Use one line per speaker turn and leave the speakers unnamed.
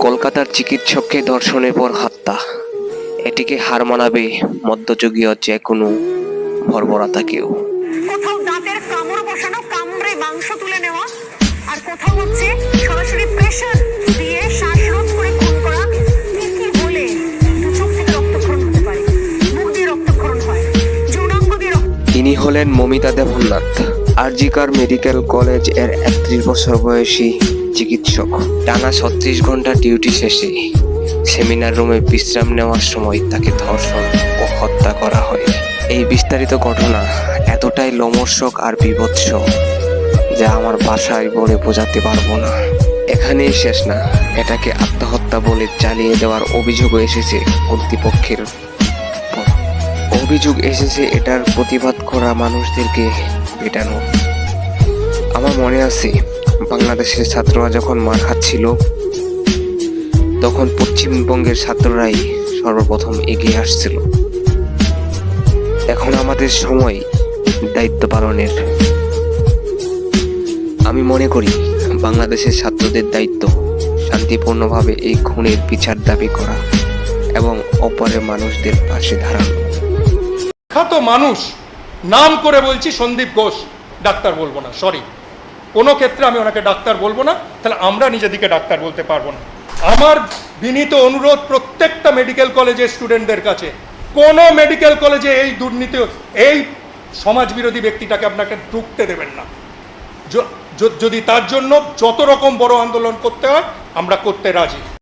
কলকাতার চিকিৎসককে ধর্ষণের পর হত্যা, এটিকে হার মানাবে মধ্যযুগীয় যে কোনো বর্বরতাকেও।
কোথাও দাঁতের কামড় বসানো, কামড়ে মাংস তুলে নেওয়া, আর কোথাও হচ্ছে সরাসরি প্রেসার দিয়ে শ্বাসরোধ করে খুন করা। কি বলে চোখ থেকে রক্তক্ষরণ হতে পারে, মুখ দিয়ে রক্তক্ষরণ হয়, যৌনাঙ্গ দিয়ে
ইনি হলেন মমিতা দেবনাথ, আরজিকর মেডিকেল কলেজ এর 31 বছর বয়সী চিকিৎসক। টানা 36 ঘন্টা ডিউটি শেষে সেমিনার রুমে বিশ্রাম নেওয়ার সময় তাকে ধর্ষণ ও হত্যা করা হয়। এই বিস্তারিত ঘটনা এতটাই লোমহর্ষক আর বীভৎস যা আমার ভাষায় বলে বোঝাতে পারবো না। এখানেই শেষ না, এটাকে আত্মহত্যা বলে চালিয়ে দেওয়ার অভিযোগও এসেছে কর্তৃপক্ষের উপর। অভিযোগ এসেছে এটার প্রতিবাদ করা মানুষদেরকে পেটানো। আমার মনে আছে বাংলাদেশের ছাত্ররা যখন মার খাচ্ছিল তখন পশ্চিমবঙ্গের ছাত্ররাই সর্বপ্রথম এগিয়ে আসছিল। এখন আমাদের সময় দায়িত্ব পালনের। আমি মনে করি বাংলাদেশের ছাত্রদের দায়িত্ব শান্তিপূর্ণভাবে এই খুনের বিচার দাবি করা এবং অপরের মানুষদের পাশে দাঁড়ানো।
বিখ্যাত মানুষ, নাম করে বলছি, সন্দীপ ঘোষ, ডাক্তার বলবো না, সরি, কোনো ক্ষেত্রে আমি ওনাকে ডাক্তার বলবো না, তাহলে আমরা নিজেদিকে ডাক্তার বলতে পারবো না। আমার বিনীত অনুরোধ প্রত্যেকটা মেডিকেল কলেজের স্টুডেন্টদের কাছে, কোনো মেডিকেল কলেজে এই দুর্নীতি, এই সমাজবিরোধী ব্যক্তিটাকে আপনাকে ঢুকতে দেবেন না। যদি তার জন্য যত রকম বড় আন্দোলন করতে হয় আমরা করতে রাজি।